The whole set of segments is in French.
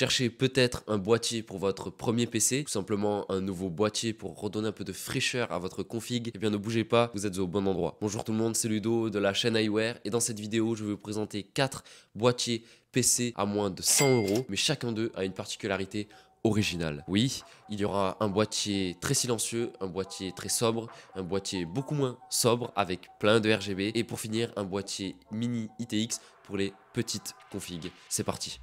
cherchez peut-être un boîtier pour votre premier PC, tout simplement un nouveau boîtier pour redonner un peu de fraîcheur à votre config, eh bien ne bougez pas, vous êtes au bon endroit. Bonjour tout le monde, c'est Ludo de la chaîne iWare et dans cette vidéo, je vais vous présenter 4 boîtiers PC à moins de 100 €, mais chacun d'eux a une particularité originale. Oui, il y aura un boîtier très silencieux, un boîtier très sobre, un boîtier beaucoup moins sobre avec plein de RGB et pour finir un boîtier mini ITX pour les petites configs. C'est parti.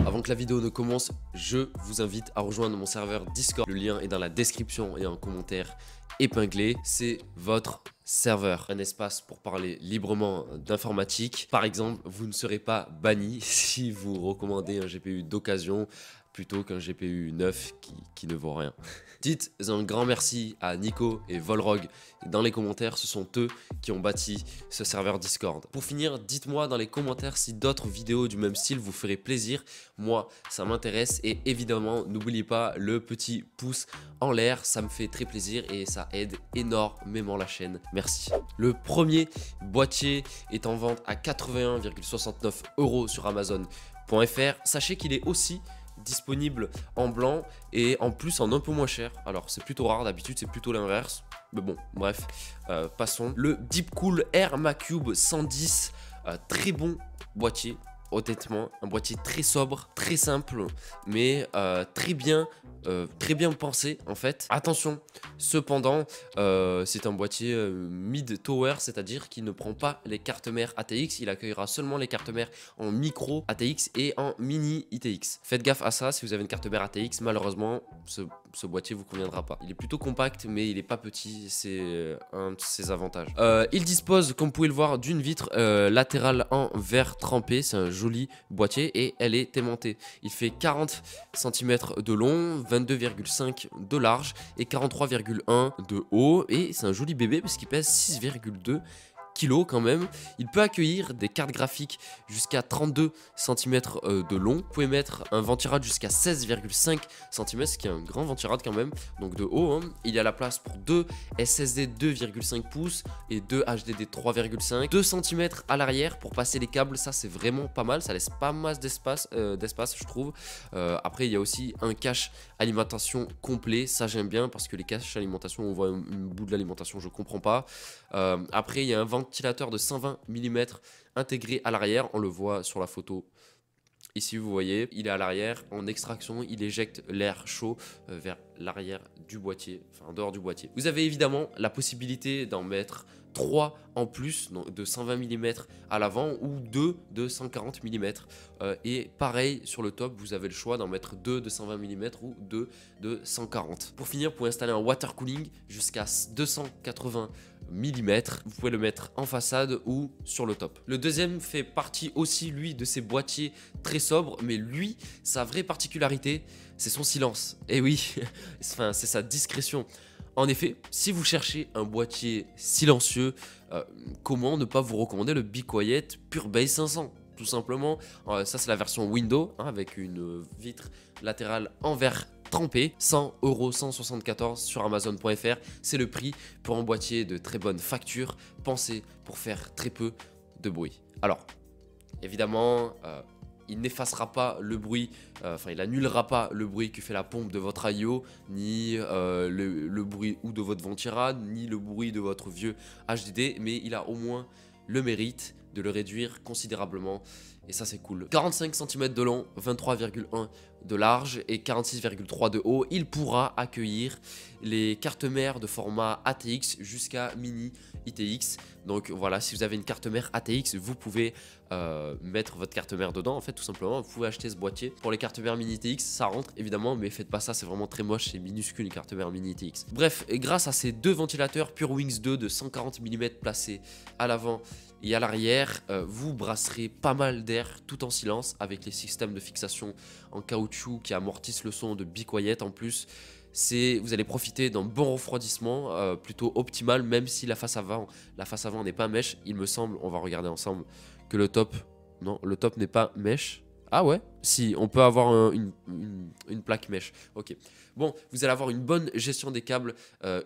Avant que la vidéo ne commence, je vous invite à rejoindre mon serveur Discord. Le lien est dans la description et en commentaire épinglé. C'est votre serveur, un espace pour parler librement d'informatique. Par exemple, vous ne serez pas banni si vous recommandez un GPU d'occasion plutôt qu'un GPU neuf qui ne vaut rien. Dites un grand merci à Nico et Volrog dans les commentaires, ce sont eux qui ont bâti ce serveur Discord. Pour finir, dites-moi dans les commentaires si d'autres vidéos du même style vous feraient plaisir. Moi, ça m'intéresse et évidemment, n'oubliez pas le petit pouce en l'air, ça me fait très plaisir et ça aide énormément la chaîne. Merci. Le premier boîtier est en vente à 81,69 € sur Amazon.fr. Sachez qu'il est aussi disponible en blanc et en plus en un peu moins cher. Alors c'est plutôt rare, d'habitude c'est plutôt l'inverse. Mais bon, bref, passons. Le Deepcool AirMaCube 110, très bon boîtier. Honnêtement, un boîtier très sobre, très simple, mais très bien pensé en fait. Attention, cependant, c'est un boîtier mid-tower, c'est-à-dire qu'il ne prend pas les cartes mères ATX, il accueillera seulement les cartes mères en micro ATX et en mini ITX. Faites gaffe à ça, si vous avez une carte mère ATX, malheureusement, ce boîtier vous conviendra pas. Il est plutôt compact, mais il est pas petit, c'est un de ses avantages. Il dispose, comme vous pouvez le voir, d'une vitre latérale en verre trempé, c'est un joli boîtier et elle est aimantée. Il fait 40 cm de long, 22,5 de large et 43,1 de haut et c'est un joli bébé parce qu'il pèse 6,2 kg quand même. Il peut accueillir des cartes graphiques jusqu'à 32 cm de long. Vous pouvez mettre un ventirad jusqu'à 16,5 cm, ce qui est un grand ventirad quand même, donc de haut. Hein. Il y a la place pour 2 SSD 2,5 pouces et 2 HDD 3,5. 2 cm à l'arrière pour passer les câbles, ça c'est vraiment pas mal, ça laisse pas mal d'espace je trouve. Après il y a aussi un cache alimentation complet, ça j'aime bien parce que les caches alimentation, on voit un bout de l'alimentation, je comprends pas. Après il y a un ventilateur de 120 mm intégré à l'arrière, on le voit sur la photo. Ici vous voyez, il est à l'arrière, en extraction, il éjecte l'air chaud vers l'arrière du boîtier, enfin en dehors du boîtier. Vous avez évidemment la possibilité d'en mettre 3 en plus, donc de 120 mm à l'avant ou 2 de 140 mm. Et pareil sur le top, vous avez le choix d'en mettre 2 de 120 mm ou 2 de 140. Pour finir, pour installer un water cooling jusqu'à 280 mm, vous pouvez le mettre en façade ou sur le top. Le deuxième fait partie aussi lui de ces boîtiers très sobres, mais lui, sa vraie particularité, c'est son silence. Et oui, enfin, c'est sa discrétion. En effet, si vous cherchez un boîtier silencieux, comment ne pas vous recommander le Be Quiet Pure Base 500 ? Tout simplement, ça c'est la version Windows hein, avec une vitre latérale en verre trempé, 100 €, 174 sur Amazon.fr. C'est le prix pour un boîtier de très bonne facture, pensé pour faire très peu de bruit. Alors, évidemment, il n'effacera pas le bruit, il annulera pas le bruit que fait la pompe de votre I/O, ni le bruit ou de votre ventirad, ni le bruit de votre vieux HDD, mais il a au moins le mérite de le réduire considérablement et ça c'est cool. 45 cm de long, 23,1 de large et 46,3 de haut. Il pourra accueillir les cartes mères de format ATX jusqu'à mini ITX. Donc voilà, si vous avez une carte mère ATX, vous pouvez mettre votre carte mère dedans. En fait, tout simplement, vous pouvez acheter ce boîtier. Pour les cartes mères mini ITX, ça rentre évidemment, mais faites pas ça, c'est vraiment très moche, c'est minuscule une carte mère mini ITX. Bref, et grâce à ces deux ventilateurs PureWings 2 de 140 mm placés à l'avant et à l'arrière, vous brasserez pas mal d'air tout en silence avec les systèmes de fixation en caoutchouc qui amortissent le son de Be Quiet en plus. Vous allez profiter d'un bon refroidissement plutôt optimal, même si la face avant n'est pas mèche. Il me semble, on va regarder ensemble, que le top n'est pas mèche. Ah ouais? Si, on peut avoir une plaque mèche. Ok. Bon, vous allez avoir une bonne gestion des câbles.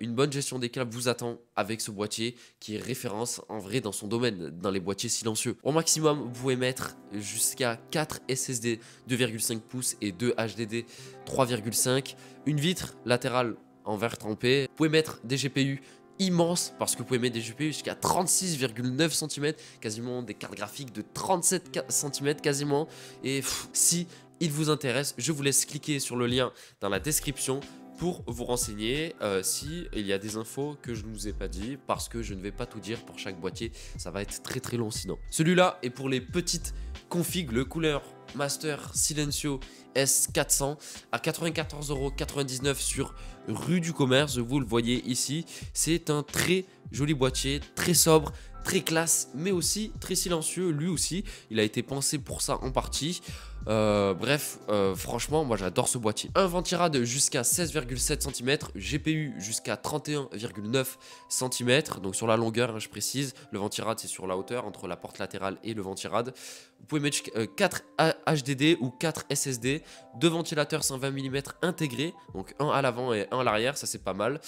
Une bonne gestion des câbles vous attend avec ce boîtier qui est référence en vrai dans son domaine, dans les boîtiers silencieux. Au maximum, vous pouvez mettre jusqu'à 4 SSD 2,5 pouces et 2 HDD 3,5. Une vitre latérale en verre trempé. Vous pouvez mettre des GPU immense parce que vous pouvez mettre des GPU jusqu'à 36,9 cm, quasiment des cartes graphiques de 37 cm quasiment. Et si il vous intéresse, je vous laisse cliquer sur le lien dans la description pour vous renseigner si il y a des infos que je ne vous ai pas dit, parce que je ne vais pas tout dire pour chaque boîtier, ça va être très très long sinon. Celui-là est pour les petites configs, le Cooler Master Silencio S400 à 94,99 € sur rue du Commerce, vous le voyez ici. C'est un très joli boîtier, très sobre, très classe, mais aussi très silencieux. Lui aussi, il a été pensé pour ça en partie. Bref, franchement, moi j'adore ce boîtier. Un ventirad jusqu'à 16,7 cm, GPU jusqu'à 31,9 cm, donc sur la longueur, hein, je précise. Le ventirad, c'est sur la hauteur, entre la porte latérale et le ventirad. Vous pouvez mettre 4 HDD ou 4 SSD, 2 ventilateurs 120 mm intégrés, donc un à l'avant et un à l'arrière, ça c'est pas mal.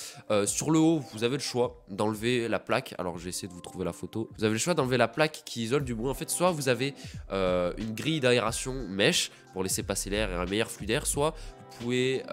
Sur le haut, vous avez le choix d'enlever la plaque. Alors je vais essayer de vous trouver la photo. Vous avez le choix d'enlever la plaque qui isole du bruit. En fait, soit vous avez une grille d'aération mèche pour laisser passer l'air et un meilleur flux d'air, soit vous pouvez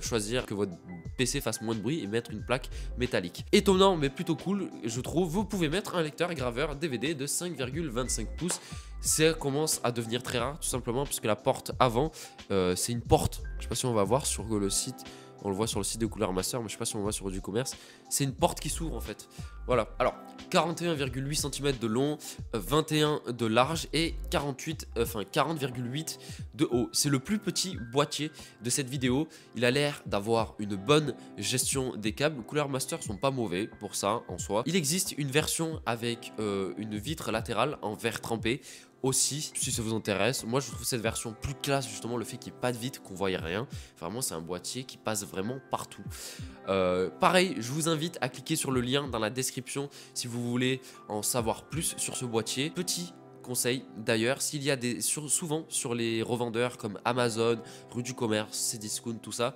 choisir que votre PC fasse moins de bruit et mettre une plaque métallique. Étonnant mais plutôt cool, je trouve. Vous pouvez mettre un lecteur graveur DVD de 5,25 pouces. Ça commence à devenir très rare, tout simplement puisque la porte avant, c'est une porte. Je sais pas si on va voir sur le site. On le voit sur le site de Cooler Master, mais je sais pas si on le voit sur du commerce. C'est une porte qui s'ouvre en fait. Voilà. Alors, 41,8 cm de long, 21 de large et 40,8 de haut. C'est le plus petit boîtier de cette vidéo. Il a l'air d'avoir une bonne gestion des câbles. Cooler Master sont pas mauvais pour ça en soi. Il existe une version avec une vitre latérale en verre trempé. Aussi, si ça vous intéresse, moi je trouve cette version plus classe, justement le fait qu'il n'y ait pas de vitre, qu'on ne voie rien. Vraiment c'est un boîtier qui passe vraiment partout. Pareil, je vous invite à cliquer sur le lien dans la description si vous voulez en savoir plus sur ce boîtier. Petit conseil d'ailleurs, s'il y a souvent sur les revendeurs comme Amazon, rue du Commerce, Cdiscount, tout ça,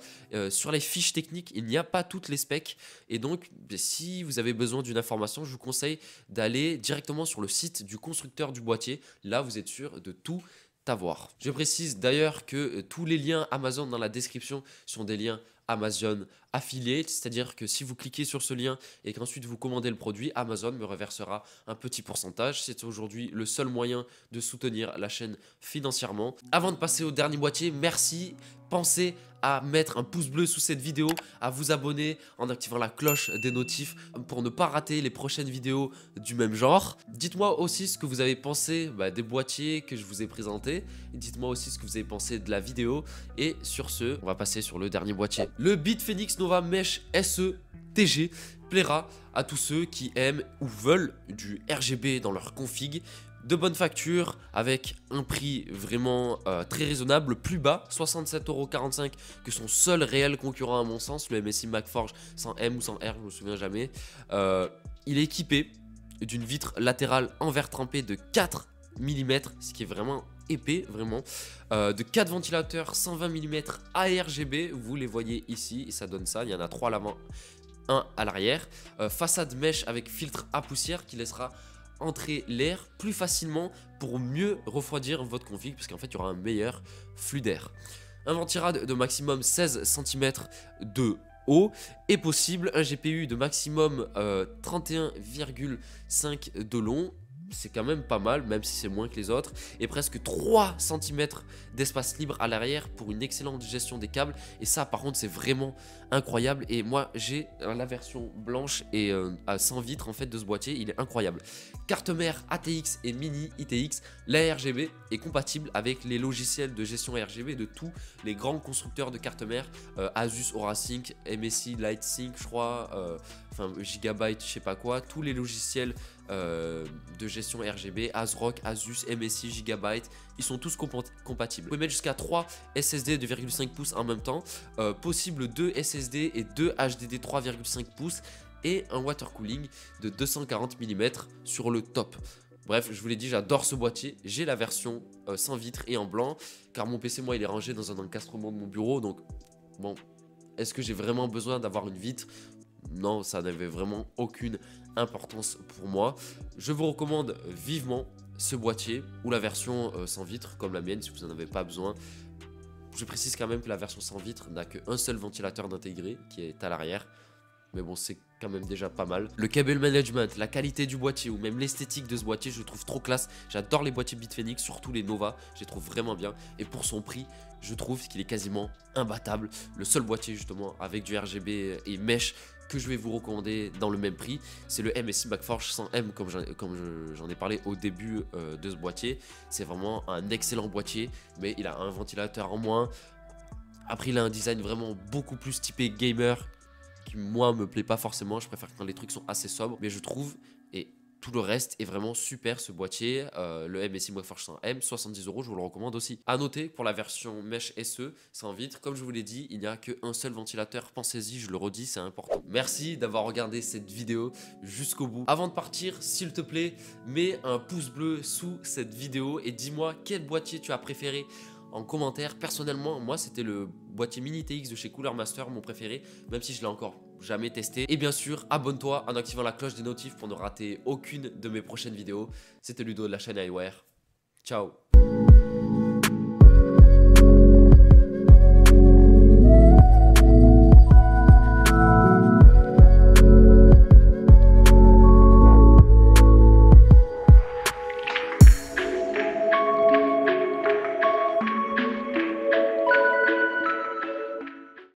sur les fiches techniques, il n'y a pas toutes les specs. Et donc, si vous avez besoin d'une information, je vous conseille d'aller directement sur le site du constructeur du boîtier. Là, vous êtes sûr de tout avoir. Je précise d'ailleurs que tous les liens Amazon dans la description sont des liens Amazon affiliés, c'est-à-dire que si vous cliquez sur ce lien et qu'ensuite vous commandez le produit, Amazon me reversera un petit pourcentage. C'est aujourd'hui le seul moyen de soutenir la chaîne financièrement. Avant de passer au dernier boîtier, merci. Pensez à mettre un pouce bleu sous cette vidéo, à vous abonner en activant la cloche des notifs pour ne pas rater les prochaines vidéos du même genre. Dites-moi aussi ce que vous avez pensé des boîtiers que je vous ai présentés. Dites-moi aussi ce que vous avez pensé de la vidéo. Et sur ce, on va passer sur le dernier boîtier. Le BitFenix Nova Mesh SE TG plaira à tous ceux qui aiment ou veulent du RGB dans leur config. De bonne facture, avec un prix vraiment très raisonnable, plus bas, 67,45 € que son seul réel concurrent à mon sens, le MSI MacForge sans M ou sans R, je me souviens jamais. Il est équipé d'une vitre latérale en verre trempé de 4 mm, ce qui est vraiment épais, vraiment. De 4 ventilateurs 120 mm ARGB, vous les voyez ici, et ça donne ça, il y en a 3 à l'avant, 1 à l'arrière. Façade mèche avec filtre à poussière qui laissera entrer l'air plus facilement pour mieux refroidir votre config, parce qu'en fait il y aura un meilleur flux d'air. Un ventirad de maximum 16 cm de haut est possible, un GPU de maximum 31,5 de long. C'est quand même pas mal, même si c'est moins que les autres, et presque 3 cm d'espace libre à l'arrière pour une excellente gestion des câbles. Et ça par contre c'est vraiment incroyable, et moi j'ai la version blanche et sans vitre en fait de ce boîtier, il est incroyable. Carte mère ATX et mini ITX, la RGB est compatible avec les logiciels de gestion RGB de tous les grands constructeurs de cartes mères, Asus AuraSync, MSI LightSync je crois, enfin Gigabyte je sais pas quoi, tous les logiciels de gestion RGB, ASRock, Asus, MSI, Gigabyte, ils sont tous compatibles. Vous pouvez mettre jusqu'à 3 SSD de 2,5 pouces en même temps, possible 2 SSD et 2 HDD 3,5 pouces et un water cooling de 240 mm sur le top. Bref, je vous l'ai dit, j'adore ce boîtier. J'ai la version sans vitre et en blanc, car mon PC, moi, il est rangé dans un encastrement de mon bureau. Donc, bon, est-ce que j'ai vraiment besoin d'avoir une vitre? Non, ça n'avait vraiment aucune importance pour moi. Je vous recommande vivement ce boîtier ou la version sans vitre, comme la mienne, si vous n'en avez pas besoin. Je précise quand même que la version sans vitre n'a qu'un seul ventilateur d'intégrer, qui est à l'arrière. Mais bon, c'est quand même déjà pas mal. Le cable management, la qualité du boîtier ou même l'esthétique de ce boîtier, je le trouve trop classe. J'adore les boîtiers Bitfenix, surtout les Nova, je les trouve vraiment bien. Et pour son prix, je trouve qu'il est quasiment imbattable. Le seul boîtier justement avec du RGB et mesh que je vais vous recommander dans le même prix, c'est le MSI MagForge 100M comme j'en ai parlé au début de ce boîtier. C'est vraiment un excellent boîtier, mais il a un ventilateur en moins. Après, il a un design vraiment beaucoup plus typé gamer, qui moi me plaît pas forcément. Je préfère quand les trucs sont assez sobres, mais je trouve, et tout le reste est vraiment super ce boîtier. Le MSI MagForge 100M, 70 €, je vous le recommande aussi. À noter, pour la version Mesh SE sans vitre, comme je vous l'ai dit, il n'y a qu'un seul ventilateur. Pensez-y, je le redis, c'est important. Merci d'avoir regardé cette vidéo jusqu'au bout. Avant de partir, s'il te plaît, mets un pouce bleu sous cette vidéo et dis-moi quel boîtier tu as préféré en commentaire. Personnellement, moi, c'était le boîtier Mini TX de chez Cooler Master, mon préféré, même si je l'ai encore jamais testé. Et bien sûr, abonne-toi en activant la cloche des notifs pour ne rater aucune de mes prochaines vidéos. C'était Ludo de la chaîne iWare. Ciao.